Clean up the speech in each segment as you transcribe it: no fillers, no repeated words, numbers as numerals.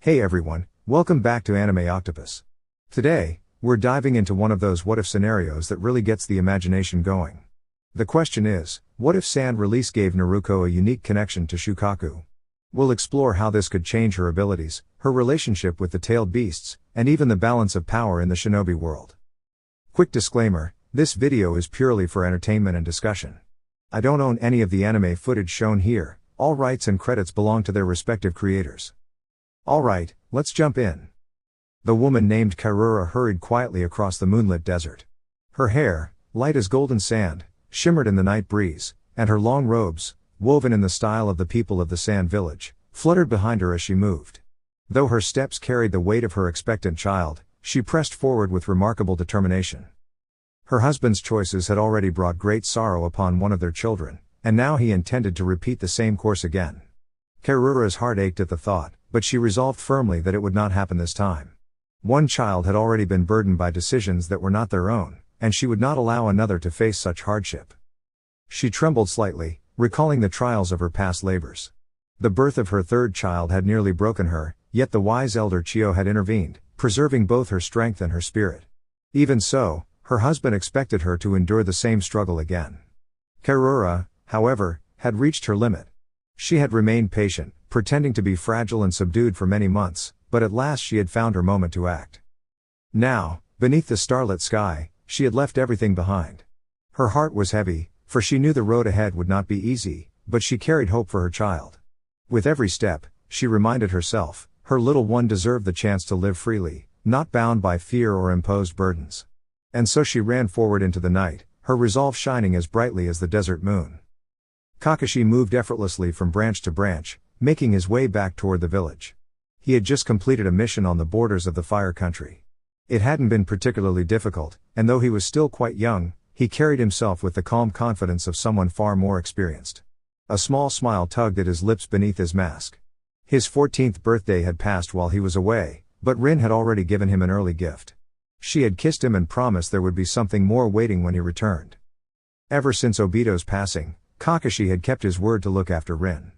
Hey everyone, welcome back to Anime Octopus. Today, we're diving into one of those what-if scenarios that really gets the imagination going. The question is, what if sand release gave Naruko a unique connection to Shukaku? We'll explore how this could change her abilities, her relationship with the tailed beasts, and even the balance of power in the shinobi world. Quick disclaimer, this video is purely for entertainment and discussion. I don't own any of the anime footage shown here, all rights and credits belong to their respective creators. Alright, let's jump in. The woman named Karura hurried quietly across the moonlit desert. Her hair, light as golden sand, shimmered in the night breeze, and her long robes, woven in the style of the people of the sand village, fluttered behind her as she moved. Though her steps carried the weight of her expectant child, she pressed forward with remarkable determination. Her husband's choices had already brought great sorrow upon one of their children, and now he intended to repeat the same course again. Karura's heart ached at the thought, but she resolved firmly that it would not happen this time. One child had already been burdened by decisions that were not their own, and she would not allow another to face such hardship. She trembled slightly, recalling the trials of her past labors. The birth of her third child had nearly broken her, yet the wise elder Chio had intervened, preserving both her strength and her spirit. Even so, her husband expected her to endure the same struggle again. Karura, however, had reached her limit. She had remained patient, pretending to be fragile and subdued for many months, but at last she had found her moment to act. Now, beneath the starlit sky, she had left everything behind. Her heart was heavy, for she knew the road ahead would not be easy, but she carried hope for her child. With every step, she reminded herself, her little one deserved the chance to live freely, not bound by fear or imposed burdens. And so she ran forward into the night, her resolve shining as brightly as the desert moon. Kakashi moved effortlessly from branch to branch, making his way back toward the village. He had just completed a mission on the borders of the Fire Country. It hadn't been particularly difficult, and though he was still quite young, he carried himself with the calm confidence of someone far more experienced. A small smile tugged at his lips beneath his mask. His 14th birthday had passed while he was away, but Rin had already given him an early gift. She had kissed him and promised there would be something more waiting when he returned. Ever since Obito's passing, Kakashi had kept his word to look after Rin.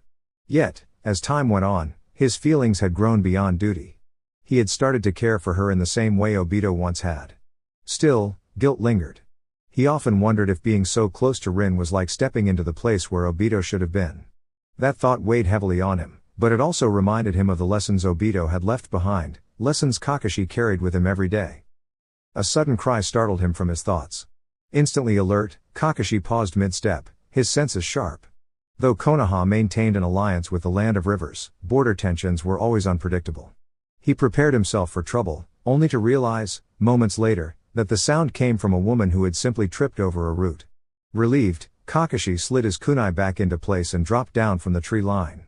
Yet, as time went on, his feelings had grown beyond duty. He had started to care for her in the same way Obito once had. Still, guilt lingered. He often wondered if being so close to Rin was like stepping into the place where Obito should have been. That thought weighed heavily on him, but it also reminded him of the lessons Obito had left behind, lessons Kakashi carried with him every day. A sudden cry startled him from his thoughts. Instantly alert, Kakashi paused mid-step, his senses sharp. Though Konoha maintained an alliance with the Land of Rivers, border tensions were always unpredictable. He prepared himself for trouble, only to realize, moments later, that the sound came from a woman who had simply tripped over a root. Relieved, Kakashi slid his kunai back into place and dropped down from the tree line.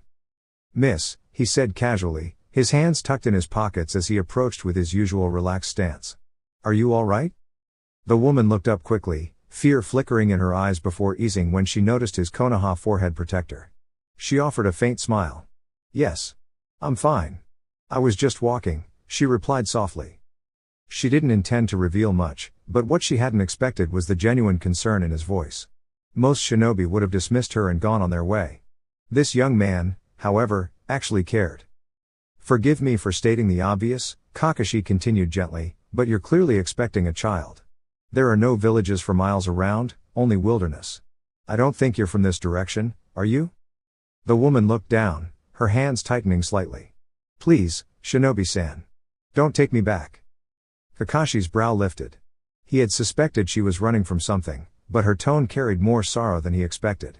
"Miss," he said casually, his hands tucked in his pockets as he approached with his usual relaxed stance. "Are you all right?" The woman looked up quickly, fear flickering in her eyes before easing when she noticed his Konoha forehead protector. She offered a faint smile. "Yes. I'm fine. I was just walking," she replied softly. She didn't intend to reveal much, but what she hadn't expected was the genuine concern in his voice. Most shinobi would have dismissed her and gone on their way. This young man, however, actually cared. "Forgive me for stating the obvious," Kakashi continued gently, "but you're clearly expecting a child. There are no villages for miles around, only wilderness. I don't think you're from this direction, are you?" The woman looked down, her hands tightening slightly. "Please, Shinobi-san. Don't take me back." Kakashi's brow lifted. He had suspected she was running from something, but her tone carried more sorrow than he expected.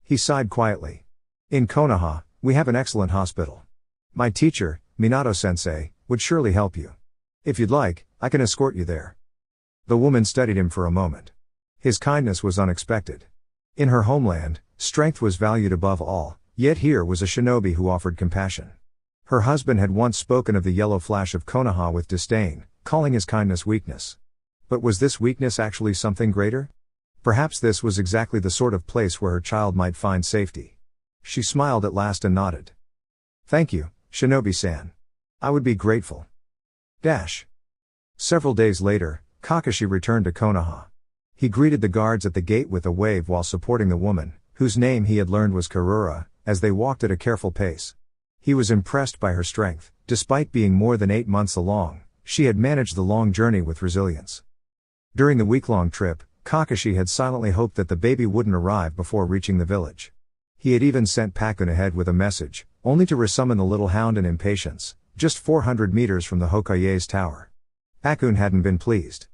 He sighed quietly. "In Konoha, we have an excellent hospital. My teacher, Minato-sensei, would surely help you. If you'd like, I can escort you there." The woman studied him for a moment. His kindness was unexpected. In her homeland, strength was valued above all, yet here was a shinobi who offered compassion. Her husband had once spoken of the yellow flash of Konoha with disdain, calling his kindness weakness. But was this weakness actually something greater? Perhaps this was exactly the sort of place where her child might find safety. She smiled at last and nodded. "Thank you, Shinobi-san. I would be grateful." Several days later, Kakashi returned to Konoha. He greeted the guards at the gate with a wave while supporting the woman, whose name he had learned was Karura, as they walked at a careful pace. He was impressed by her strength. Despite being more than 8 months along, she had managed the long journey with resilience. During the week-long trip, Kakashi had silently hoped that the baby wouldn't arrive before reaching the village. He had even sent Pakun ahead with a message, only to resummon the little hound in impatience, just 400 meters from the Hokage's tower. Pakun hadn't been pleased.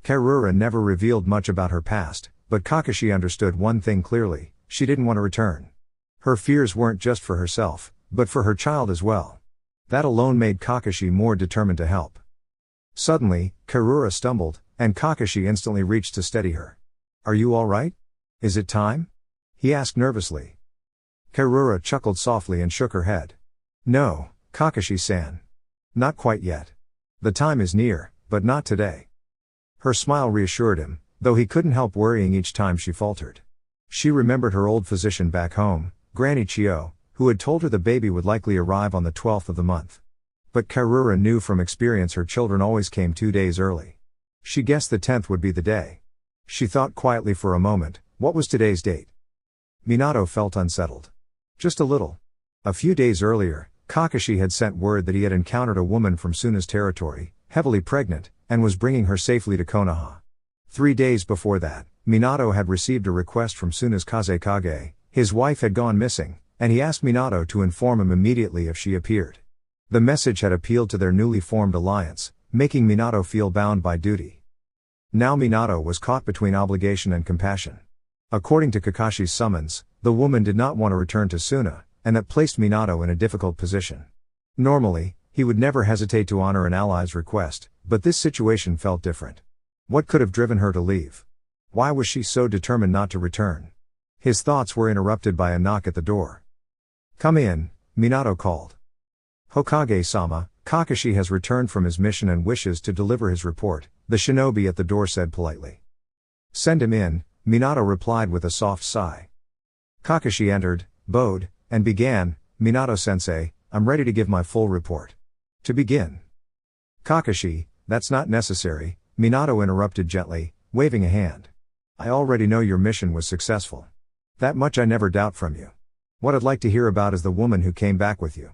Karura never revealed much about her past, but Kakashi understood one thing clearly: she didn't want to return. Her fears weren't just for herself, but for her child as well. That alone made Kakashi more determined to help. Suddenly, Karura stumbled, and Kakashi instantly reached to steady her. "Are you all right? Is it time?" he asked nervously. Karura chuckled softly and shook her head. "No, Kakashi-san. Not quite yet. The time is near, but not today." Her smile reassured him, though he couldn't help worrying each time she faltered. She remembered her old physician back home, Granny Chio, who had told her the baby would likely arrive on the 12th of the month. But Karura knew from experience her children always came 2 days early. She guessed the 10th would be the day. She thought quietly for a moment, what was today's date? Minato felt unsettled. Just a little. A few days earlier, Kakashi had sent word that he had encountered a woman from Suna's territory, heavily pregnant, and was bringing her safely to Konoha. 3 days before that, Minato had received a request from Suna's Kazekage. His wife had gone missing, and he asked Minato to inform him immediately if she appeared. The message had appealed to their newly formed alliance, making Minato feel bound by duty. Now Minato was caught between obligation and compassion. According to Kakashi's summons, the woman did not want to return to Suna, and that placed Minato in a difficult position. Normally, he would never hesitate to honor an ally's request, but this situation felt different. What could have driven her to leave? Why was she so determined not to return? His thoughts were interrupted by a knock at the door. "Come in," Minato called. "Hokage-sama, Kakashi has returned from his mission and wishes to deliver his report," the shinobi at the door said politely. "Send him in," Minato replied with a soft sigh. Kakashi entered, bowed, and began, "Minato-sensei, I'm ready to give my full report." "To begin." "Kakashi, that's not necessary," Minato interrupted gently, waving a hand. "I already know your mission was successful. That much I never doubt from you. What I'd like to hear about is the woman who came back with you."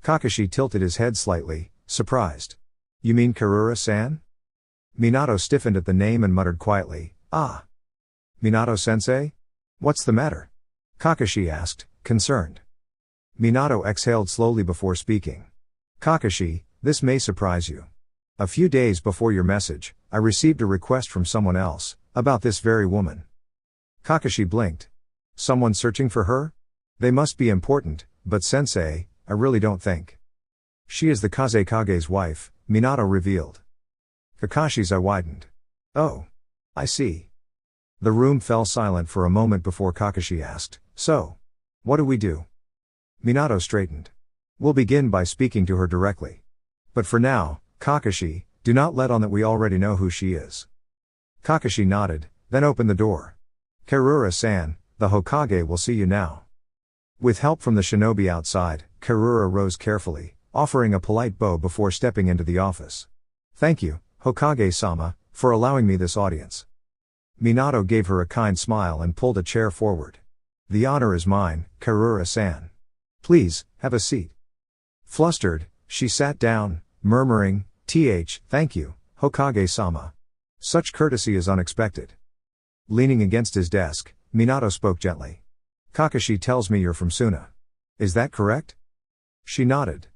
Kakashi tilted his head slightly, surprised. "You mean Karura-san?" Minato stiffened at the name and muttered quietly, "Ah. Minato-sensei? What's the matter?" Kakashi asked, concerned. Minato exhaled slowly before speaking. "Kakashi, this may surprise you. A few days before your message, I received a request from someone else, about this very woman." Kakashi blinked. "Someone searching for her? They must be important, but sensei, I really don't think." "She is the Kazekage's wife," Minato revealed. Kakashi's eye widened. "Oh. I see." The room fell silent for a moment before Kakashi asked, "So? What do we do?" Minato straightened. "We'll begin by speaking to her directly. But for now, Kakashi, do not let on that we already know who she is." Kakashi nodded, then opened the door. "Karura-san, the Hokage will see you now." With help from the shinobi outside, Karura rose carefully, offering a polite bow before stepping into the office. "Thank you, Hokage-sama, for allowing me this audience." Minato gave her a kind smile and pulled a chair forward. "The honor is mine, Karura-san. Please, have a seat." Flustered, she sat down, murmuring, Thank you, Hokage-sama. Such courtesy is unexpected." Leaning against his desk, Minato spoke gently. "Kakashi tells me you're from Suna. Is that correct?" She nodded.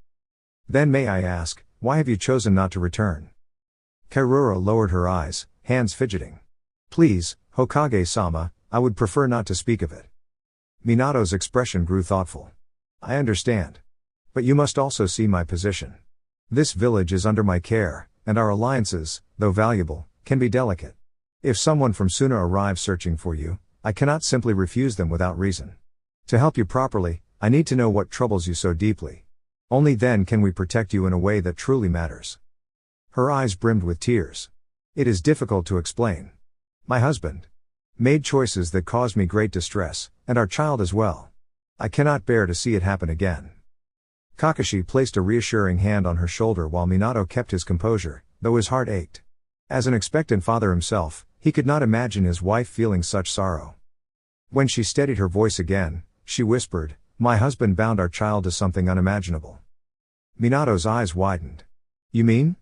"Then may I ask, why have you chosen not to return?" Karura lowered her eyes, hands fidgeting. "Please, Hokage-sama, I would prefer not to speak of it." Minato's expression grew thoughtful. "I understand. But you must also see my position. This village is under my care, and our alliances, though valuable, can be delicate. If someone from Suna arrives searching for you, I cannot simply refuse them without reason. To help you properly, I need to know what troubles you so deeply. Only then can we protect you in a way that truly matters." Her eyes brimmed with tears. "It is difficult to explain. My husband made choices that caused me great distress, and our child as well. I cannot bear to see it happen again." Kakashi placed a reassuring hand on her shoulder while Minato kept his composure, though his heart ached. As an expectant father himself, he could not imagine his wife feeling such sorrow. When she steadied her voice again, she whispered, My husband bound our child to something unimaginable. Minato's eyes widened. You mean?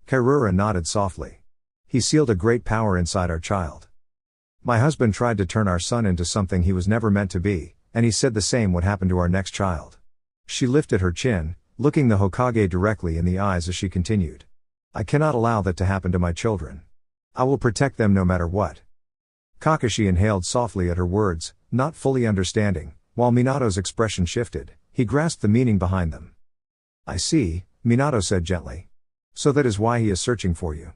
Karura nodded softly. He sealed a great power inside our child. My husband tried to turn our son into something he was never meant to be, and he said the same would happen to our next child. She lifted her chin, looking the Hokage directly in the eyes as she continued. I cannot allow that to happen to my children. I will protect them no matter what. Kakashi inhaled softly at her words, not fully understanding, while Minato's expression shifted. He grasped the meaning behind them. I see, Minato said gently. So that is why he is searching for you.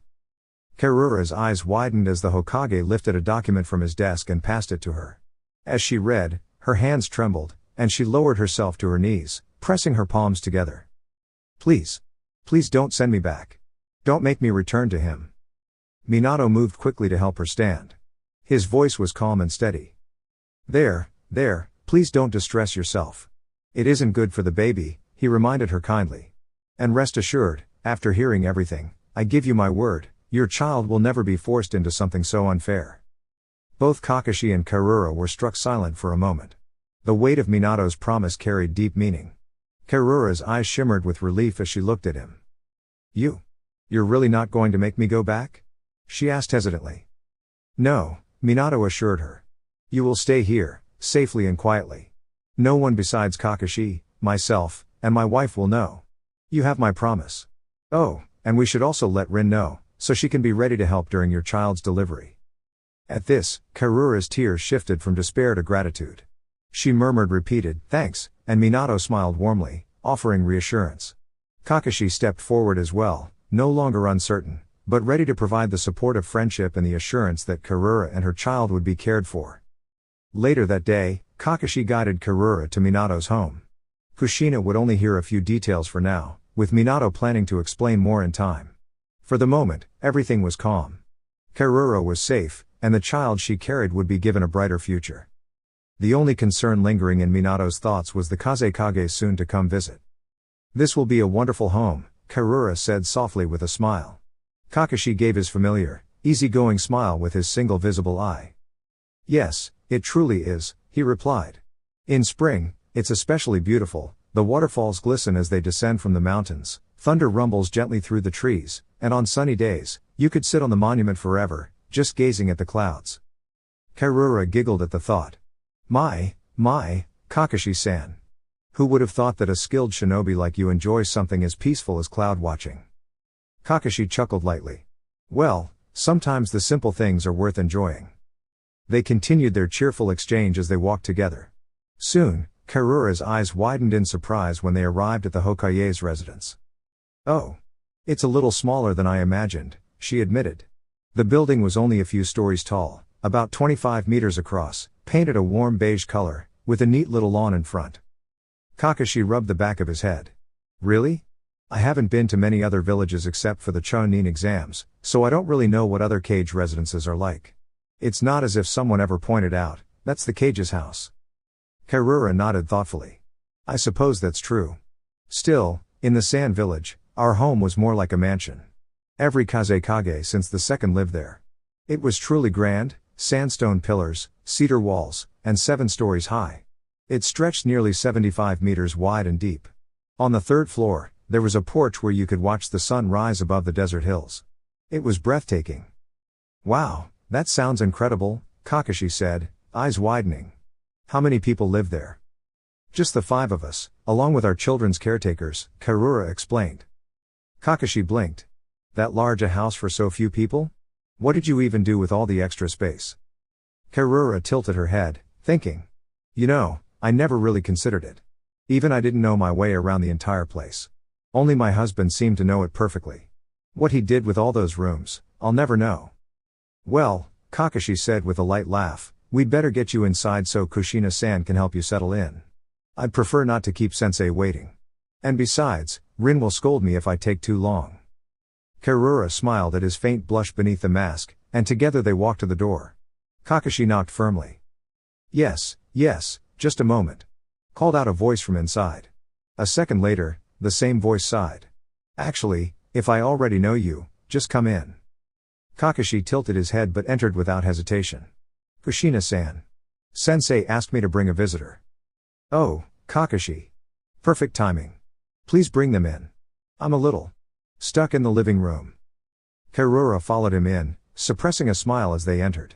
Karura's eyes widened as the Hokage lifted a document from his desk and passed it to her. As she read, her hands trembled, and she lowered herself to her knees, pressing her palms together. Please. Please don't send me back. Don't make me return to him. Minato moved quickly to help her stand. His voice was calm and steady. There, please don't distress yourself. It isn't good for the baby, he reminded her kindly. And rest assured, after hearing everything, I give you my word, your child will never be forced into something so unfair. Both Kakashi and Karura were struck silent for a moment. The weight of Minato's promise carried deep meaning. Karura's eyes shimmered with relief as she looked at him. You're really not going to make me go back? She asked hesitantly. No, Minato assured her. You will stay here, safely and quietly. No one besides Kakashi, myself, and my wife will know. You have my promise. Oh, and we should also let Rin know, so she can be ready to help during your child's delivery. At this, Karura's tears shifted from despair to gratitude. She murmured repeated, thanks, and Minato smiled warmly, offering reassurance. Kakashi stepped forward as well, no longer uncertain, but ready to provide the support of friendship and the assurance that Karura and her child would be cared for. Later that day, Kakashi guided Karura to Minato's home. Kushina would only hear a few details for now, with Minato planning to explain more in time. For the moment, everything was calm. Karura was safe, and the child she carried would be given a brighter future. The only concern lingering in Minato's thoughts was the Kazekage's soon-to-come visit. This will be a wonderful home, Karura said softly with a smile. Kakashi gave his familiar, easygoing smile with his single visible eye. Yes, it truly is, he replied. In spring, it's especially beautiful, the waterfalls glisten as they descend from the mountains, thunder rumbles gently through the trees, and on sunny days, you could sit on the monument forever, just gazing at the clouds. Karura giggled at the thought. My, Kakashi-san. Who would have thought that a skilled shinobi like you enjoys something as peaceful as cloud watching? Kakashi chuckled lightly. Well, sometimes the simple things are worth enjoying. They continued their cheerful exchange as they walked together. Soon, Karura's eyes widened in surprise when they arrived at the Hokage's residence. Oh. It's a little smaller than I imagined, she admitted. The building was only a few stories tall, about 25 meters across, painted a warm beige color, with a neat little lawn in front. Kakashi rubbed the back of his head. Really? I haven't been to many other villages except for the Chunin exams, so I don't really know what other Kage residences are like. It's not as if someone ever pointed out, that's the Kage's house. Karura nodded thoughtfully. I suppose that's true. Still, in the Sand Village, our home was more like a mansion. Every Kazekage since the second lived there. It was truly grand, sandstone pillars, cedar walls, and 7 stories high. It stretched nearly 75 meters wide and deep. On the 3rd floor, there was a porch where you could watch the sun rise above the desert hills. It was breathtaking. Wow, that sounds incredible, Kakashi said, eyes widening. How many people live there? Just the 5 of us, along with our children's caretakers, Karura explained. Kakashi blinked. That large a house for so few people? What did you even do with all the extra space? Karura tilted her head, thinking. You know, I never really considered it. Even I didn't know my way around the entire place. Only my husband seemed to know it perfectly. What he did with all those rooms, I'll never know. Well, Kakashi said with a light laugh, we'd better get you inside so Kushina-san can help you settle in. I'd prefer not to keep sensei waiting. And besides, Rin will scold me if I take too long. Karura smiled at his faint blush beneath the mask, and together they walked to the door. Kakashi knocked firmly. Yes, just a moment. Called out a voice from inside. A second later, the same voice sighed. Actually, if I already know you, just come in. Kakashi tilted his head but entered without hesitation. Kushina-san. Sensei asked me to bring a visitor. Oh, Kakashi. Perfect timing. Please bring them in. I'm a little stuck in the living room. Karura followed him in, suppressing a smile as they entered.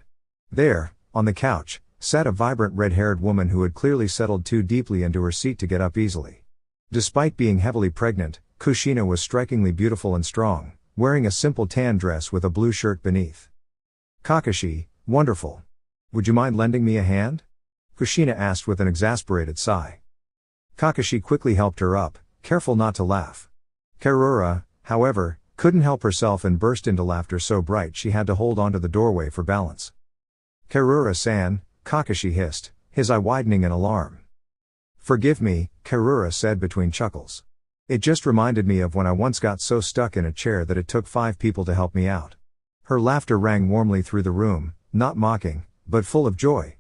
There, on the couch, sat a vibrant red-haired woman who had clearly settled too deeply into her seat to get up easily. Despite being heavily pregnant, Kushina was strikingly beautiful and strong, wearing a simple tan dress with a blue shirt beneath. Kakashi, wonderful. Would you mind lending me a hand? Kushina asked with an exasperated sigh. Kakashi quickly helped her up, careful not to laugh. Karura, however, couldn't help herself and burst into laughter so bright she had to hold onto the doorway for balance. Karura-san, Kakashi hissed, his eye widening in alarm. Forgive me, Karura said between chuckles. It just reminded me of when I once got so stuck in a chair that it took 5 people to help me out. Her laughter rang warmly through the room, not mocking, but full of joy.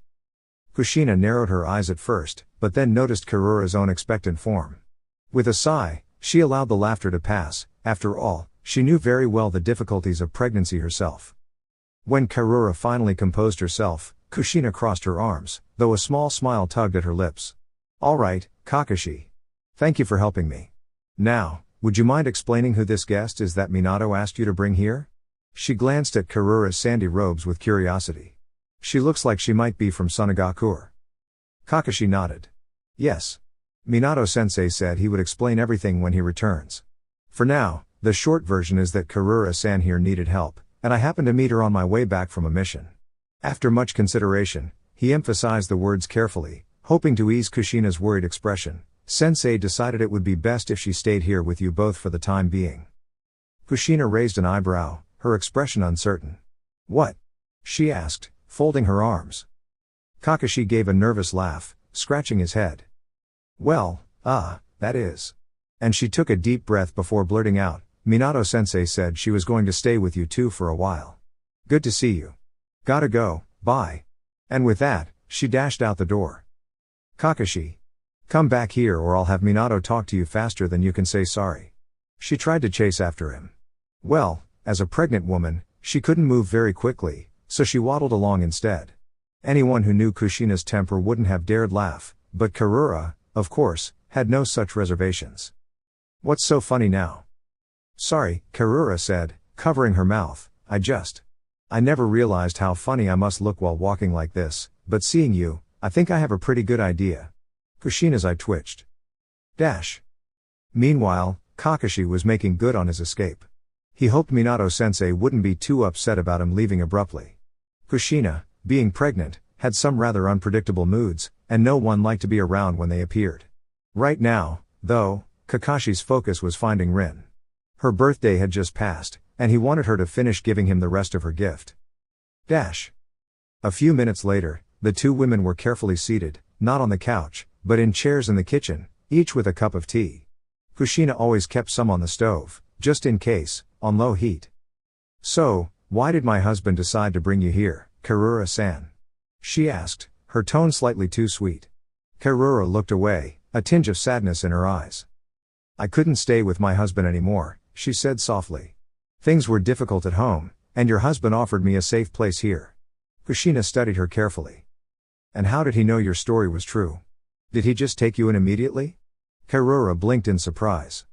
Kushina narrowed her eyes at first, but then noticed Karura's own expectant form. With a sigh, she allowed the laughter to pass. After all, she knew very well the difficulties of pregnancy herself. When Karura finally composed herself, Kushina crossed her arms, though a small smile tugged at her lips. All right, Kakashi. Thank you for helping me. Now, would you mind explaining who this guest is that Minato asked you to bring here? She glanced at Karura's sandy robes with curiosity. She looks like she might be from Sunagakure. Kakashi nodded. Yes. Minato-sensei said he would explain everything when he returns. For now, the short version is that Karura-san here needed help, and I happened to meet her on my way back from a mission. After much consideration, he emphasized the words carefully, hoping to ease Kushina's worried expression. Sensei decided it would be best if she stayed here with you both for the time being. Kushina raised an eyebrow, her expression uncertain. What? She asked, folding her arms. Kakashi gave a nervous laugh, scratching his head. Well, that is. And she took a deep breath before blurting out, Minato-sensei said she was going to stay with you two for a while. Good to see you. Gotta go, bye. And with that, she dashed out the door. Kakashi. Come back here or I'll have Minato talk to you faster than you can say sorry. She tried to chase after him. Well, as a pregnant woman, she couldn't move very quickly, so she waddled along instead. Anyone who knew Kushina's temper wouldn't have dared laugh, but Karura, of course, had no such reservations. What's so funny now? Sorry, Karura said, covering her mouth, I never realized how funny I must look while walking like this, but seeing you, I think I have a pretty good idea. Kushina's eye twitched. Meanwhile, Kakashi was making good on his escape. He hoped Minato-sensei wouldn't be too upset about him leaving abruptly. Kushina, being pregnant, had some rather unpredictable moods, and no one liked to be around when they appeared. Right now, though, Kakashi's focus was finding Rin. Her birthday had just passed, and he wanted her to finish giving him the rest of her gift. A few minutes later, the two women were carefully seated, not on the couch, but in chairs in the kitchen, each with a cup of tea. Kushina always kept some on the stove, just in case, on low heat. So, why did my husband decide to bring you here, Karura-san? She asked, her tone slightly too sweet. Karura looked away, a tinge of sadness in her eyes. I couldn't stay with my husband anymore, she said softly. Things were difficult at home, and your husband offered me a safe place here. Kushina studied her carefully. And how did he know your story was true? Did he just take you in immediately? Karura blinked in surprise.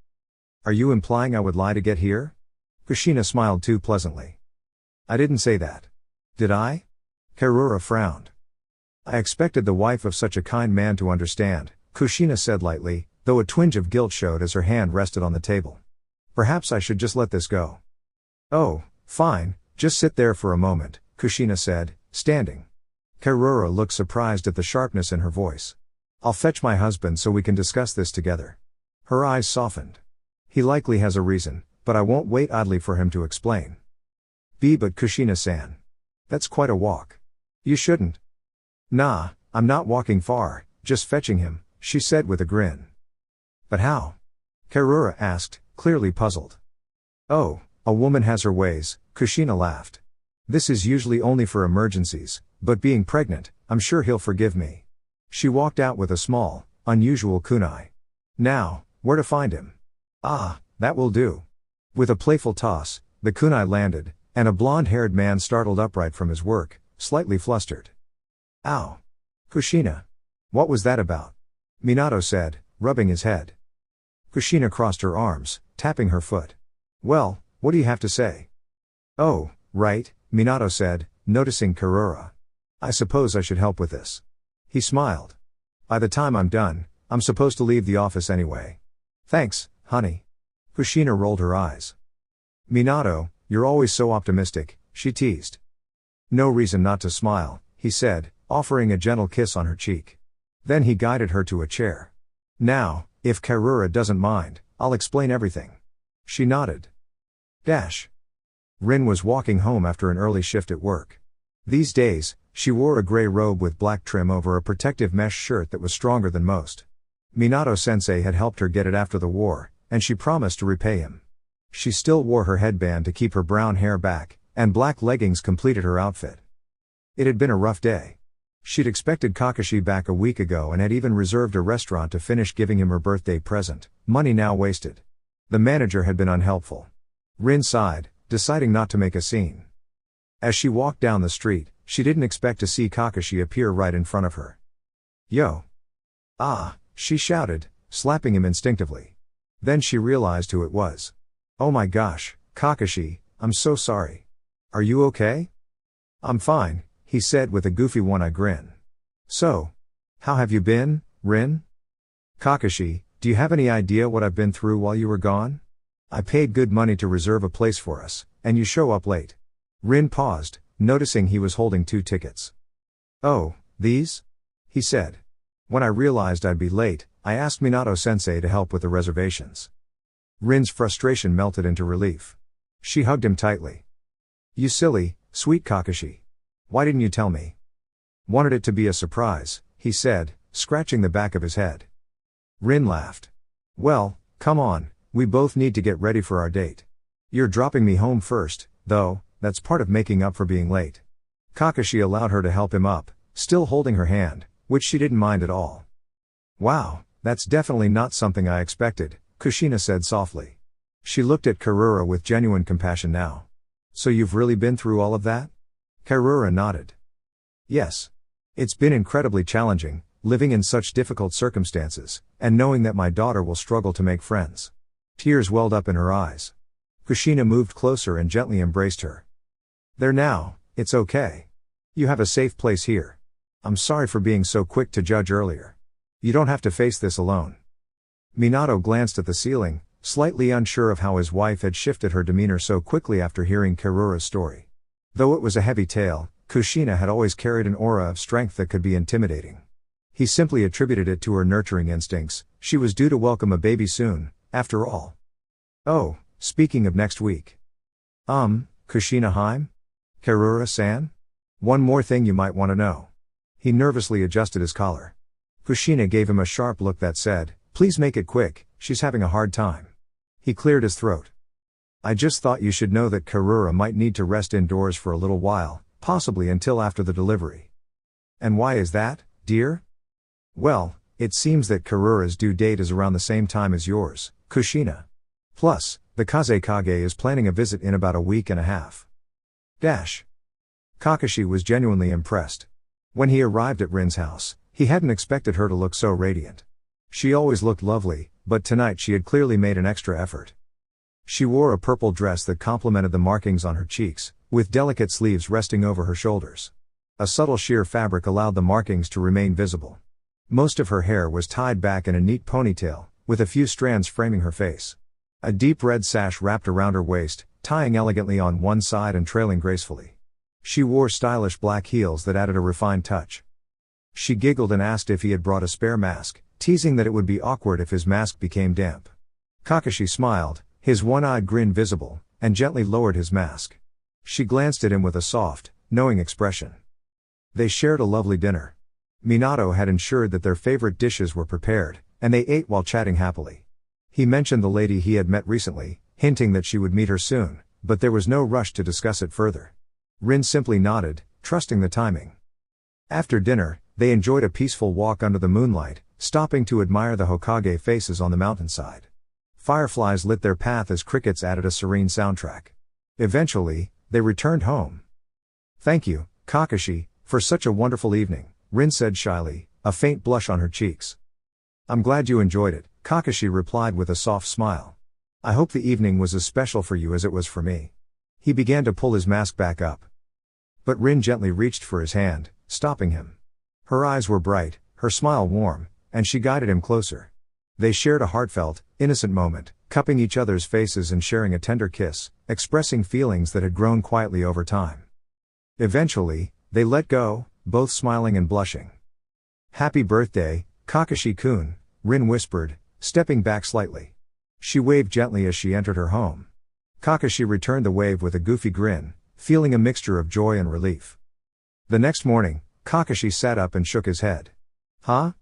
Are you implying I would lie to get here? Kushina smiled too pleasantly. I didn't say that. Did I? Karura frowned. I expected the wife of such a kind man to understand, Kushina said lightly, though a twinge of guilt showed as her hand rested on the table. Perhaps I should just let this go. Oh, fine, just sit there for a moment, Kushina said, standing. Karura looked surprised at the sharpness in her voice. I'll fetch my husband so we can discuss this together. Her eyes softened. He likely has a reason, but I won't wait idly for him to explain. But Kushina-san. That's quite a walk. You shouldn't. Nah, I'm not walking far, just fetching him, she said with a grin. But how? Karura asked, clearly puzzled. Oh, a woman has her ways, Kushina laughed. This is usually only for emergencies, but being pregnant, I'm sure he'll forgive me. She walked out with a small, unusual kunai. Now, where to find him? Ah, that will do. With a playful toss, the kunai landed, and a blonde-haired man startled upright from his work, slightly flustered. Ow! Kushina! What was that about? Minato said, rubbing his head. Kushina crossed her arms, tapping her foot. Well, what do you have to say? Oh, right, Minato said, noticing Karura. I suppose I should help with this. He smiled. By the time I'm done, I'm supposed to leave the office anyway. Thanks, honey. Kushina rolled her eyes. Minato, you're always so optimistic, she teased. No reason not to smile, he said, offering a gentle kiss on her cheek. Then he guided her to a chair. Now, if Karura doesn't mind, I'll explain everything. She nodded. Rin was walking home after an early shift at work. These days, she wore a gray robe with black trim over a protective mesh shirt that was stronger than most. Minato-sensei had helped her get it after the war, and she promised to repay him. She still wore her headband to keep her brown hair back, and black leggings completed her outfit. It had been a rough day. She'd expected Kakashi back a week ago and had even reserved a restaurant to finish giving him her birthday present, money now wasted. The manager had been unhelpful. Rin sighed, deciding not to make a scene. As she walked down the street, she didn't expect to see Kakashi appear right in front of her. Yo! Ah! She shouted, slapping him instinctively. Then she realized who it was. Oh my gosh, Kakashi, I'm so sorry. Are you okay? I'm fine, he said with a goofy one-eye grin. So, how have you been, Rin? Kakashi, do you have any idea what I've been through while you were gone? I paid good money to reserve a place for us, and you show up late. Rin paused, noticing he was holding 2 tickets. Oh, these? He said. When I realized I'd be late, I asked Minato-sensei to help with the reservations. Rin's frustration melted into relief. She hugged him tightly. You silly, sweet Kakashi. Why didn't you tell me? Wanted it to be a surprise, he said, scratching the back of his head. Rin laughed. Well, come on, we both need to get ready for our date. You're dropping me home first, though, that's part of making up for being late. Kakashi allowed her to help him up, still holding her hand, which she didn't mind at all. Wow, that's definitely not something I expected, Kushina said softly. She looked at Karura with genuine compassion now. So you've really been through all of that? Karura nodded. Yes. It's been incredibly challenging, living in such difficult circumstances, and knowing that my daughter will struggle to make friends. Tears welled up in her eyes. Kushina moved closer and gently embraced her. There now, it's okay. You have a safe place here. I'm sorry for being so quick to judge earlier. You don't have to face this alone. Minato glanced at the ceiling, slightly unsure of how his wife had shifted her demeanor so quickly after hearing Karura's story. Though it was a heavy tale, Kushina had always carried an aura of strength that could be intimidating. He simply attributed it to her nurturing instincts. She was due to welcome a baby soon, after all. Oh, speaking of next week. Kushina-hime? Karura-san? One more thing you might want to know. He nervously adjusted his collar. Kushina gave him a sharp look that said, please make it quick, she's having a hard time. He cleared his throat. I just thought you should know that Karura might need to rest indoors for a little while, possibly until after the delivery. And why is that, dear? Well, it seems that Karura's due date is around the same time as yours, Kushina. Plus, the Kazekage is planning a visit in about a week and a half. Kakashi was genuinely impressed. When he arrived at Rin's house, he hadn't expected her to look so radiant. She always looked lovely, but tonight she had clearly made an extra effort. She wore a purple dress that complemented the markings on her cheeks, with delicate sleeves resting over her shoulders. A subtle sheer fabric allowed the markings to remain visible. Most of her hair was tied back in a neat ponytail, with a few strands framing her face. A deep red sash wrapped around her waist, tying elegantly on one side and trailing gracefully. She wore stylish black heels that added a refined touch. She giggled and asked if he had brought a spare mask, teasing that it would be awkward if his mask became damp. Kakashi smiled, his one-eyed grin visible, and gently lowered his mask. She glanced at him with a soft, knowing expression. They shared a lovely dinner. Minato had ensured that their favorite dishes were prepared, and they ate while chatting happily. He mentioned the lady he had met recently, hinting that she would meet her soon, but there was no rush to discuss it further. Rin simply nodded, trusting the timing. After dinner, they enjoyed a peaceful walk under the moonlight, stopping to admire the Hokage faces on the mountainside. Fireflies lit their path as crickets added a serene soundtrack. Eventually, they returned home. Thank you, Kakashi, for such a wonderful evening, Rin said shyly, a faint blush on her cheeks. I'm glad you enjoyed it, Kakashi replied with a soft smile. I hope the evening was as special for you as it was for me. He began to pull his mask back up. But Rin gently reached for his hand, stopping him. Her eyes were bright, her smile warm, and she guided him closer. They shared a heartfelt, innocent moment, cupping each other's faces and sharing a tender kiss, expressing feelings that had grown quietly over time. Eventually, they let go, both smiling and blushing. Happy birthday, Kakashi-kun, Rin whispered, stepping back slightly. She waved gently as she entered her home. Kakashi returned the wave with a goofy grin, feeling a mixture of joy and relief. The next morning, Kakashi sat up and shook his head. Huh?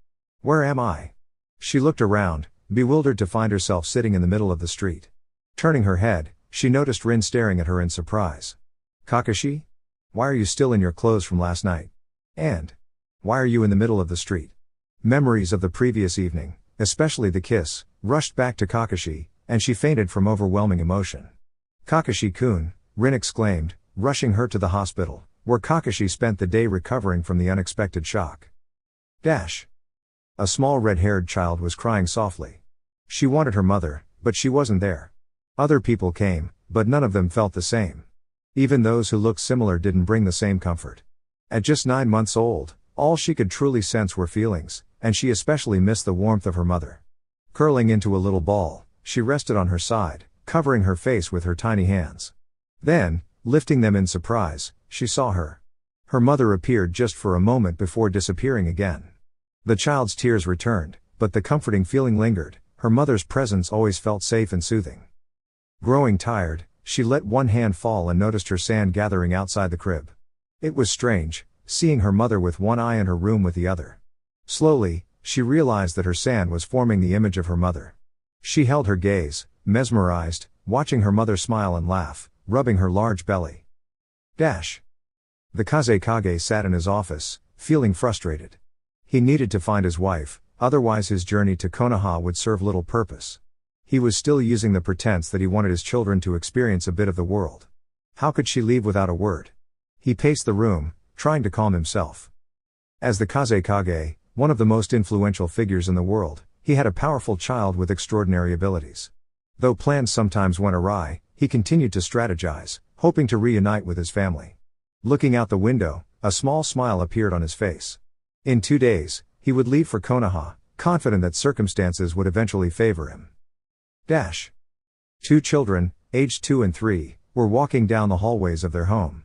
Where am I? She looked around, bewildered to find herself sitting in the middle of the street. Turning her head, she noticed Rin staring at her in surprise. Kakashi? Why are you still in your clothes from last night? And why are you in the middle of the street? Memories of the previous evening, especially the kiss, rushed back to Kakashi, and she fainted from overwhelming emotion. Kakashi-kun, Rin exclaimed, rushing her to the hospital, where Kakashi spent the day recovering from the unexpected shock. A small red-haired child was crying softly. She wanted her mother, but she wasn't there. Other people came, but none of them felt the same. Even those who looked similar didn't bring the same comfort. At just 9 months old, all she could truly sense were feelings, and she especially missed the warmth of her mother. Curling into a little ball, she rested on her side, covering her face with her tiny hands. Then, lifting them in surprise, she saw her. Her mother appeared just for a moment before disappearing again. The child's tears returned, but the comforting feeling lingered. Her mother's presence always felt safe and soothing. Growing tired, she let one hand fall and noticed her sand gathering outside the crib. It was strange, seeing her mother with one eye in her room with the other. Slowly, she realized that her sand was forming the image of her mother. She held her gaze, mesmerized, watching her mother smile and laugh, rubbing her large belly. The Kazekage sat in his office, feeling frustrated. He needed to find his wife, otherwise his journey to Konoha would serve little purpose. He was still using the pretense that he wanted his children to experience a bit of the world. How could she leave without a word? He paced the room, trying to calm himself. As the Kazekage, one of the most influential figures in the world, he had a powerful child with extraordinary abilities. Though plans sometimes went awry, he continued to strategize, hoping to reunite with his family. Looking out the window, a small smile appeared on his face. In 2 days, he would leave for Konoha, confident that circumstances would eventually favor him. 2 children, aged 2 and 3, were walking down the hallways of their home.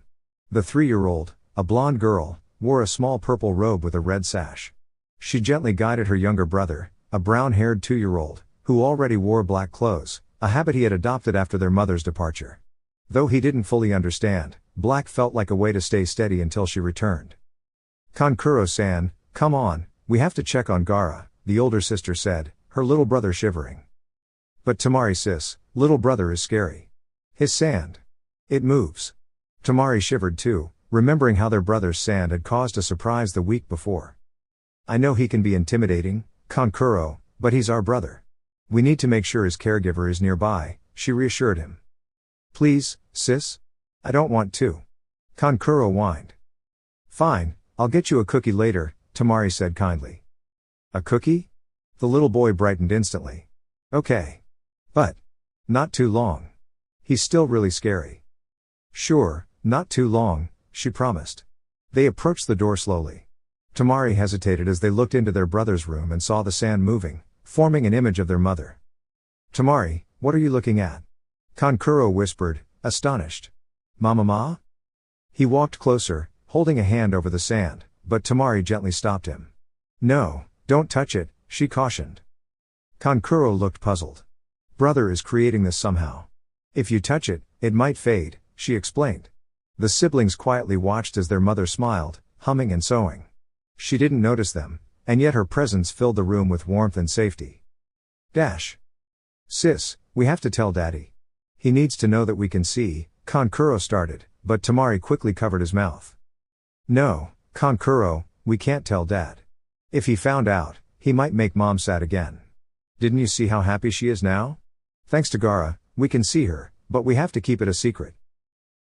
The 3-year-old, a blonde girl, wore a small purple robe with a red sash. She gently guided her younger brother, a brown-haired 2-year-old, who already wore black clothes, a habit he had adopted after their mother's departure. Though he didn't fully understand, black felt like a way to stay steady until she returned. Kankuro-san, come on, we have to check on Gaara, the older sister said, her little brother shivering. But Tamari-sis, little brother is scary. His sand. It moves. Tamari shivered too, remembering how their brother's sand had caused a surprise the week before. I know he can be intimidating, Kankuro, but he's our brother. We need to make sure his caregiver is nearby, she reassured him. Please, sis? I don't want to. Kankuro whined. Fine, I'll get you a cookie later, Tamari said kindly. A cookie? The little boy brightened instantly. Okay. But not too long. He's still really scary. Sure, not too long, she promised. They approached the door slowly. Tamari hesitated as they looked into their brother's room and saw the sand moving, forming an image of their mother. Tamari, what are you looking at? Kankuro whispered, astonished. Mama? He walked closer, holding a hand over the sand, but Tamari gently stopped him. No, don't touch it, she cautioned. Kankuro looked puzzled. Brother is creating this somehow. If you touch it, it might fade, she explained. The siblings quietly watched as their mother smiled, humming and sewing. She didn't notice them, and yet her presence filled the room with warmth and safety. Sis, we have to tell Daddy. He needs to know that we can see, Kankuro started, but Tamari quickly covered his mouth. No, Kankuro, we can't tell Dad. If he found out, he might make Mom sad again. Didn't you see how happy she is now? Thanks to Gaara, we can see her, but we have to keep it a secret.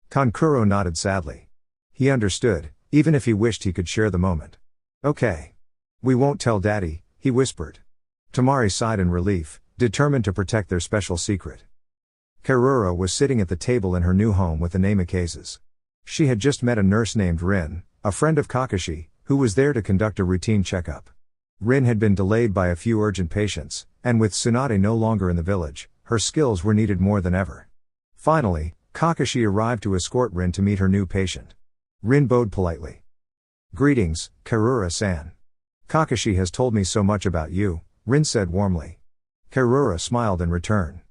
Kankuro nodded sadly. He understood, even if he wished he could share the moment. Okay. We won't tell Daddy, he whispered. Tamari sighed in relief, determined to protect their special secret. Karura was sitting at the table in her new home with the Namikazes. She had just met a nurse named Rin, a friend of Kakashi, who was there to conduct a routine checkup. Rin had been delayed by a few urgent patients, and with Tsunade no longer in the village, her skills were needed more than ever. Finally, Kakashi arrived to escort Rin to meet her new patient. Rin bowed politely. "Greetings, Karura-san. Kakashi has told me so much about you," Rin said warmly. Karura smiled in return.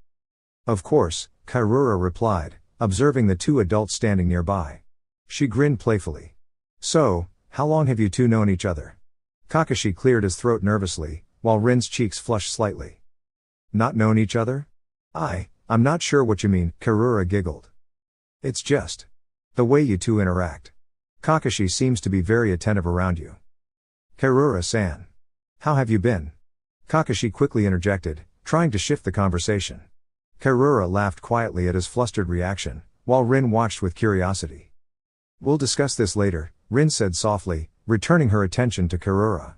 "Of course," Karura replied, observing the two adults standing nearby. She grinned playfully. "So, how long have you two known each other?" Kakashi cleared his throat nervously, while Rin's cheeks flushed slightly. "Not known each other? I'm not sure what you mean," Karura giggled. "It's just the way you two interact. Kakashi seems to be very attentive around you." "Karura-san. How have you been?" Kakashi quickly interjected, trying to shift the conversation. Karura laughed quietly at his flustered reaction, while Rin watched with curiosity. "We'll discuss this later," Rin said softly, returning her attention to Karura.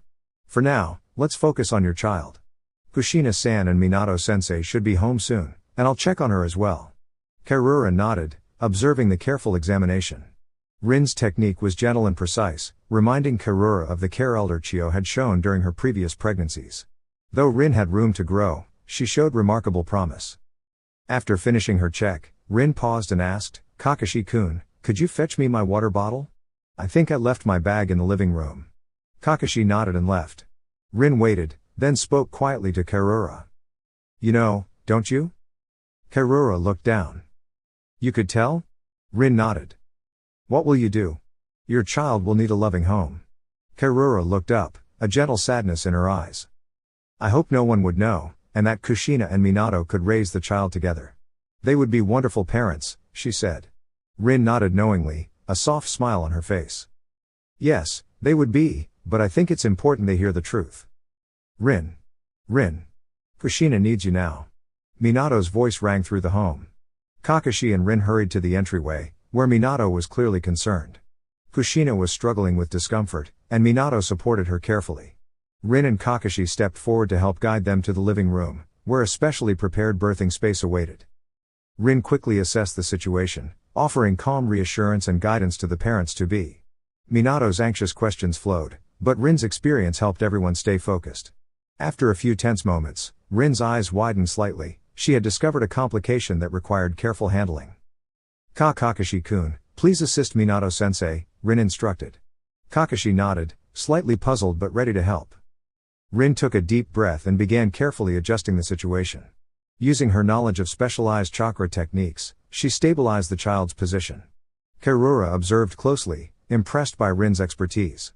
"For now, let's focus on your child. Kushina-san and Minato-sensei should be home soon, and I'll check on her as well." Karura nodded, observing the careful examination. Rin's technique was gentle and precise, reminding Karura of the care Elder Chio had shown during her previous pregnancies. Though Rin had room to grow, she showed remarkable promise. After finishing her check, Rin paused and asked, "Kakashi-kun, could you fetch me my water bottle? I think I left my bag in the living room." Kakashi nodded and left. Rin waited, then spoke quietly to Karura. "You know, don't you?" Karura looked down. "You could tell?" Rin nodded. "What will you do? Your child will need a loving home." Karura looked up, a gentle sadness in her eyes. "I hope no one would know, and that Kushina and Minato could raise the child together. They would be wonderful parents," she said. Rin nodded knowingly, a soft smile on her face. "Yes, they would be, but I think it's important they hear the truth." Rin. Kushina needs you now." Minato's voice rang through the home. Kakashi and Rin hurried to the entryway, where Minato was clearly concerned. Kushina was struggling with discomfort, and Minato supported her carefully. Rin and Kakashi stepped forward to help guide them to the living room, where a specially prepared birthing space awaited. Rin quickly assessed the situation, offering calm reassurance and guidance to the parents-to-be. Minato's anxious questions flowed, but Rin's experience helped everyone stay focused. After a few tense moments, Rin's eyes widened slightly. She had discovered a complication that required careful handling. "Kakashi-kun, please assist Minato-sensei," Rin instructed. Kakashi nodded, slightly puzzled but ready to help. Rin took a deep breath and began carefully adjusting the situation. Using her knowledge of specialized chakra techniques, she stabilized the child's position. Karura observed closely, impressed by Rin's expertise.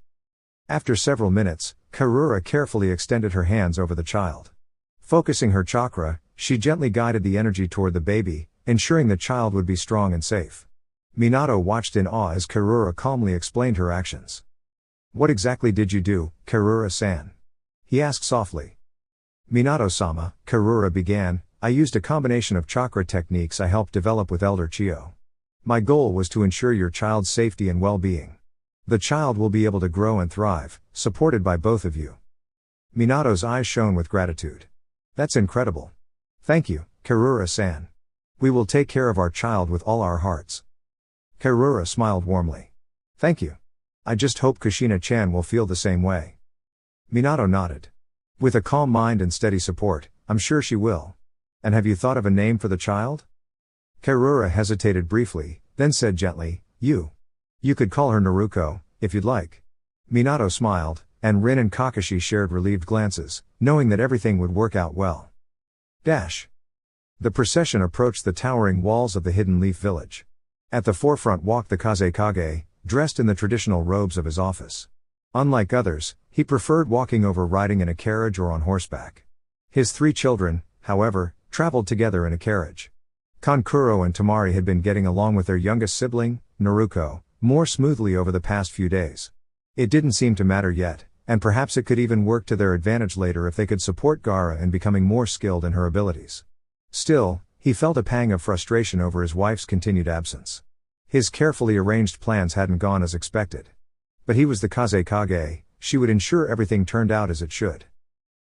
After several minutes, Karura carefully extended her hands over the child. Focusing her chakra, she gently guided the energy toward the baby, ensuring the child would be strong and safe. Minato watched in awe as Karura calmly explained her actions. "What exactly did you do, Karura-san?" he asked softly. "Minato-sama," Karura began, "I used a combination of chakra techniques I helped develop with Elder Chio. My goal was to ensure your child's safety and well-being. The child will be able to grow and thrive, supported by both of you." Minato's eyes shone with gratitude. "That's incredible. Thank you, Karura-san. We will take care of our child with all our hearts." Karura smiled warmly. "Thank you. I just hope Kushina-chan will feel the same way." Minato nodded. "With a calm mind and steady support, I'm sure she will. And have you thought of a name for the child?" Karura hesitated briefly, then said gently, You could call her Naruko, if you'd like." Minato smiled, and Rin and Kakashi shared relieved glances, knowing that everything would work out well. The procession approached the towering walls of the Hidden Leaf Village. At the forefront walked the Kazekage, dressed in the traditional robes of his office. Unlike others, he preferred walking over riding in a carriage or on horseback. His 3 children, however, traveled together in a carriage. Kankuro and Tamari had been getting along with their youngest sibling, Naruko, more smoothly over the past few days. It didn't seem to matter yet, and perhaps it could even work to their advantage later if they could support Gaara in becoming more skilled in her abilities. Still, he felt a pang of frustration over his wife's continued absence. His carefully arranged plans hadn't gone as expected. But he was the Kazekage, she would ensure everything turned out as it should.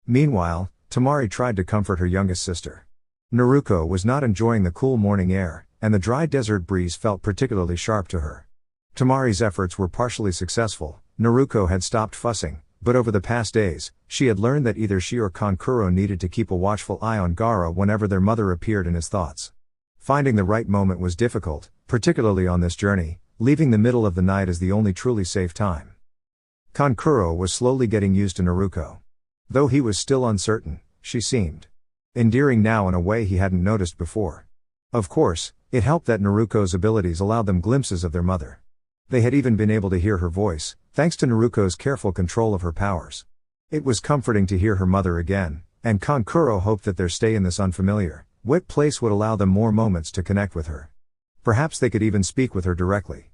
Meanwhile, Tamari tried to comfort her youngest sister. Naruko was not enjoying the cool morning air, and the dry desert breeze felt particularly sharp to her. Tamari's efforts were partially successful. Naruko had stopped fussing, but over the past days, she had learned that either she or Kankuro needed to keep a watchful eye on Gaara whenever their mother appeared in his thoughts. Finding the right moment was difficult, particularly on this journey, leaving the middle of the night as the only truly safe time. Kankuro was slowly getting used to Naruko. Though he was still uncertain, she seemed endearing now in a way he hadn't noticed before. Of course, it helped that Naruko's abilities allowed them glimpses of their mother. They had even been able to hear her voice, thanks to Naruko's careful control of her powers. It was comforting to hear her mother again, and Kankuro hoped that their stay in this unfamiliar, wet place would allow them more moments to connect with her. Perhaps they could even speak with her directly.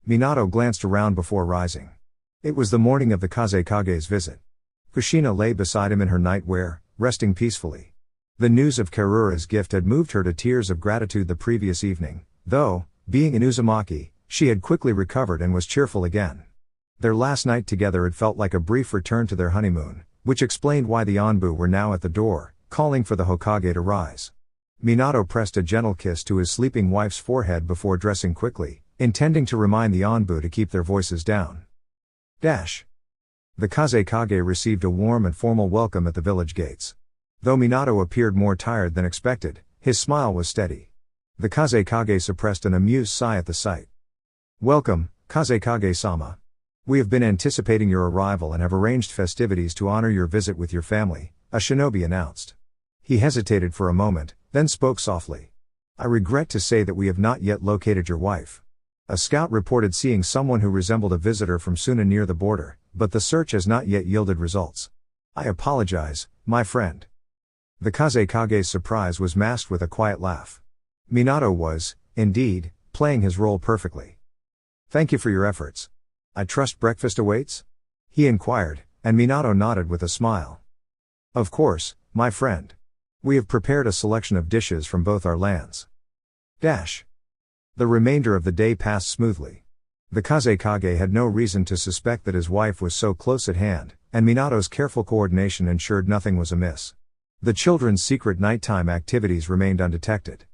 Minato glanced around before rising. It was the morning of the Kazekage's visit. Kushina lay beside him in her nightwear, resting peacefully. The news of Karura's gift had moved her to tears of gratitude the previous evening, though, being in Uzumaki, she had quickly recovered and was cheerful again. Their last night together had felt like a brief return to their honeymoon, which explained why the Anbu were now at the door, calling for the Hokage to rise. Minato pressed a gentle kiss to his sleeping wife's forehead before dressing quickly, intending to remind the Anbu to keep their voices down. The Kazekage received a warm and formal welcome at the village gates. Though Minato appeared more tired than expected, his smile was steady. The Kazekage suppressed an amused sigh at the sight. "Welcome, Kazekage-sama. We have been anticipating your arrival and have arranged festivities to honor your visit with your family," a shinobi announced. He hesitated for a moment, then spoke softly. "I regret to say that we have not yet located your wife. A scout reported seeing someone who resembled a visitor from Suna near the border, but the search has not yet yielded results. I apologize, my friend." The Kazekage's surprise was masked with a quiet laugh. Minato was, indeed, playing his role perfectly. "Thank you for your efforts. I trust breakfast awaits?" he inquired, and Minato nodded with a smile. "Of course, my friend. We have prepared a selection of dishes from both our lands." The remainder of the day passed smoothly. The Kazekage had no reason to suspect that his wife was so close at hand, and Minato's careful coordination ensured nothing was amiss. The children's secret nighttime activities remained undetected.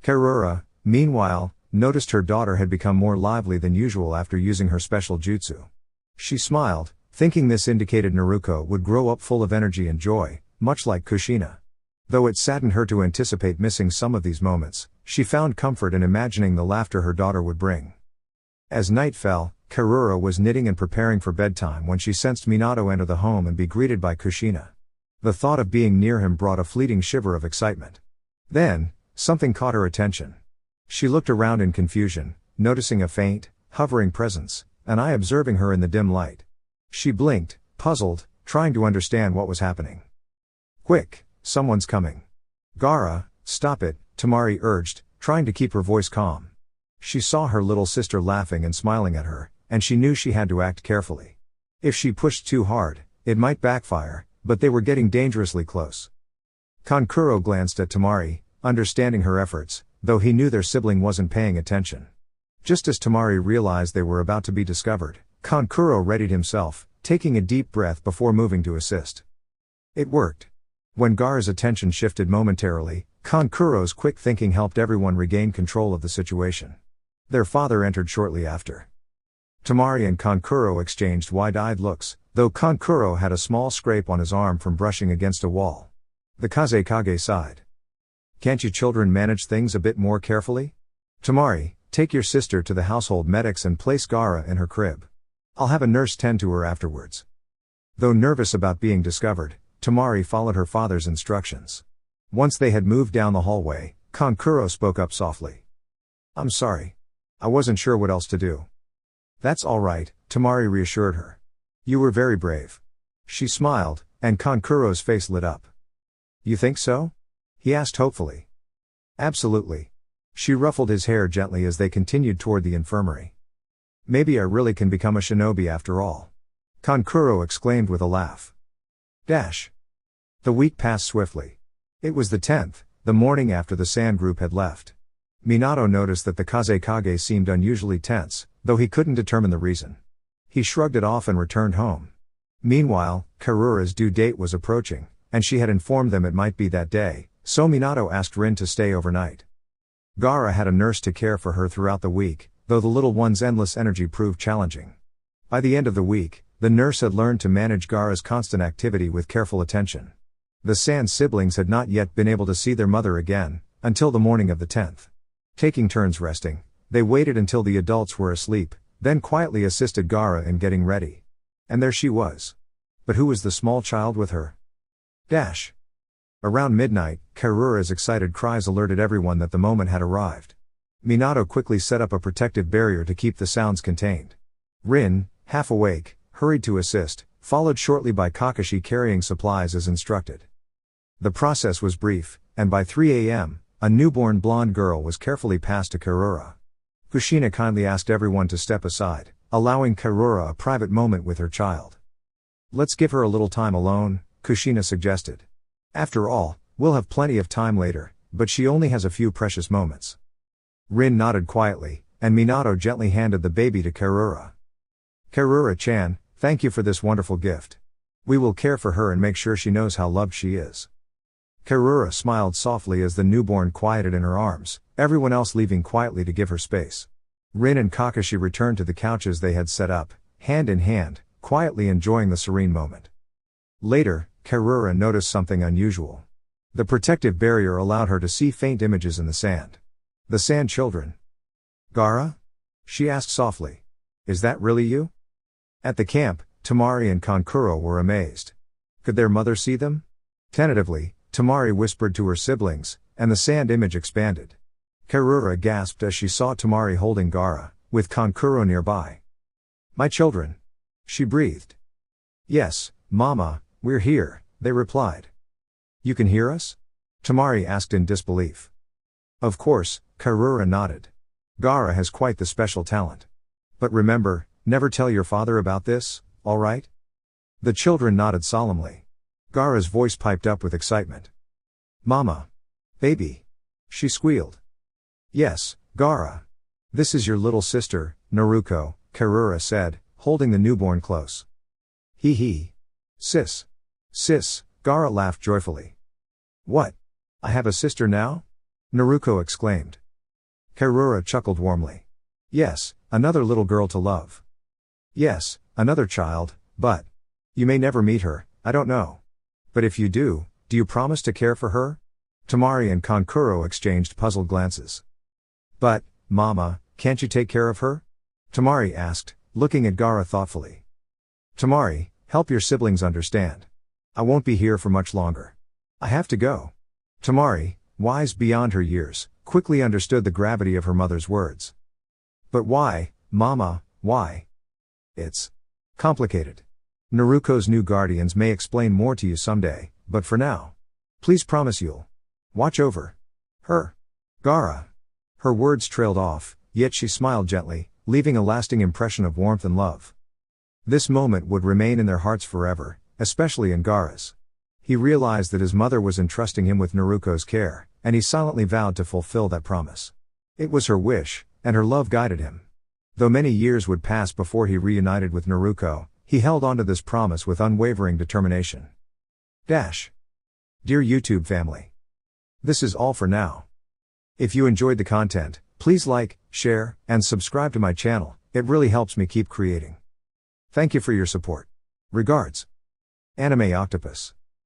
Karura, meanwhile, noticed her daughter had become more lively than usual after using her special jutsu. She smiled, thinking this indicated Naruko would grow up full of energy and joy, much like Kushina. Though it saddened her to anticipate missing some of these moments, she found comfort in imagining the laughter her daughter would bring. As night fell, Karura was knitting and preparing for bedtime when she sensed Minato enter the home and be greeted by Kushina. The thought of being near him brought a fleeting shiver of excitement. Then, something caught her attention. She looked around in confusion, noticing a faint, hovering presence, an eye observing her in the dim light. She blinked, puzzled, trying to understand what was happening. "Quick, someone's coming." "Gaara, stop it," Tamari urged, trying to keep her voice calm. She saw her little sister laughing and smiling at her, and she knew she had to act carefully. If she pushed too hard, it might backfire, but they were getting dangerously close. Kankuro glanced at Tamari, understanding her efforts, though he knew their sibling wasn't paying attention. Just as Tamari realized they were about to be discovered, Kankuro readied himself, taking a deep breath before moving to assist. It worked. When Gaara's attention shifted momentarily, Kankuro's quick thinking helped everyone regain control of the situation. Their father entered shortly after. Tamari and Kankuro exchanged wide-eyed looks, though Kankuro had a small scrape on his arm from brushing against a wall. The Kazekage sighed. "Can't you children manage things a bit more carefully? Tamari, take your sister to the household medics and place Gaara in her crib. I'll have a nurse tend to her afterwards." Though nervous about being discovered, Tamari followed her father's instructions. Once they had moved down the hallway, Kankuro spoke up softly. "I'm sorry. I wasn't sure what else to do." "That's all right," Tamari reassured her. "You were very brave." She smiled, and Kankuro's face lit up. "You think so?" he asked hopefully. "Absolutely." She ruffled his hair gently as they continued toward the infirmary. "Maybe I really can become a shinobi after all," Kankuro exclaimed with a laugh. The week passed swiftly. It was the 10th, the morning after the Sand group had left. Minato noticed that the Kazekage seemed unusually tense, though he couldn't determine the reason. He shrugged it off and returned home. Meanwhile, Karura's due date was approaching, and she had informed them it might be that day, so Minato asked Rin to stay overnight. Gaara had a nurse to care for her throughout the week, though the little one's endless energy proved challenging. By the end of the week, the nurse had learned to manage Gaara's constant activity with careful attention. The Sand siblings had not yet been able to see their mother again, until the morning of the 10th. Taking turns resting, they waited until the adults were asleep, then quietly assisted Gaara in getting ready. And there she was. But who was the small child with her? Around midnight, Karura's excited cries alerted everyone that the moment had arrived. Minato quickly set up a protective barrier to keep the sounds contained. Rin, half awake, hurried to assist, followed shortly by Kakashi carrying supplies as instructed. The process was brief, and by 3 a.m., a newborn blonde girl was carefully passed to Karura. Kushina kindly asked everyone to step aside, allowing Karura a private moment with her child. "Let's give her a little time alone," Kushina suggested. "After all, we'll have plenty of time later, but she only has a few precious moments." Rin nodded quietly, and Minato gently handed the baby to Karura. "Karura-chan, thank you for this wonderful gift. We will care for her and make sure she knows how loved she is." Karura smiled softly as the newborn quieted in her arms, everyone else leaving quietly to give her space. Rin and Kakashi returned to the couches they had set up, hand in hand, quietly enjoying the serene moment. Later, Karura noticed something unusual. The protective barrier allowed her to see faint images in the sand. The Sand Children. "Gaara?" she asked softly. "Is that really you?" At the camp, Tamari and Kankuro were amazed. Could their mother see them? Tentatively, Tamari whispered to her siblings, and the sand image expanded. Karura gasped as she saw Tamari holding Gaara, with Kankuro nearby. "My children," she breathed. "Yes, Mama, we're here," they replied. "You can hear us?" Tamari asked in disbelief. "Of course," Karura nodded. "Gaara has quite the special talent. But remember, never tell your father about this, all right?" The children nodded solemnly. Gaara's voice piped up with excitement. "Mama. Baby." She squealed. "Yes, Gaara. This is your little sister, Naruko," Karura said, holding the newborn close. Hee. Sis. Sis," Gaara laughed joyfully. "What? I have a sister now?" Naruko exclaimed. Karura chuckled warmly. "Yes, another little girl to love. Yes, another child, but you may never meet her, I don't know. But if you do you promise to care for her?" Tamari and Kankuro exchanged puzzled glances. "But, Mama, can't you take care of her?" Tamari asked, looking at Gaara thoughtfully. "Tamari, help your siblings understand. I won't be here for much longer. I have to go." Tamari, wise beyond her years, quickly understood the gravity of her mother's words. "But why, Mama, why?" "It's complicated. Naruko's new guardians may explain more to you someday, but for now, please promise you'll watch over her." "Gaara." Her words trailed off, yet she smiled gently, leaving a lasting impression of warmth and love. This moment would remain in their hearts forever, especially in Gaara's. He realized that his mother was entrusting him with Naruko's care, and he silently vowed to fulfill that promise. It was her wish, and her love guided him. Though many years would pass before he reunited with Naruko, he held on to this promise with unwavering determination. Dear YouTube family. This is all for now. If you enjoyed the content, please like, share, and subscribe to my channel, it really helps me keep creating. Thank you for your support. Regards. Anime Octopus.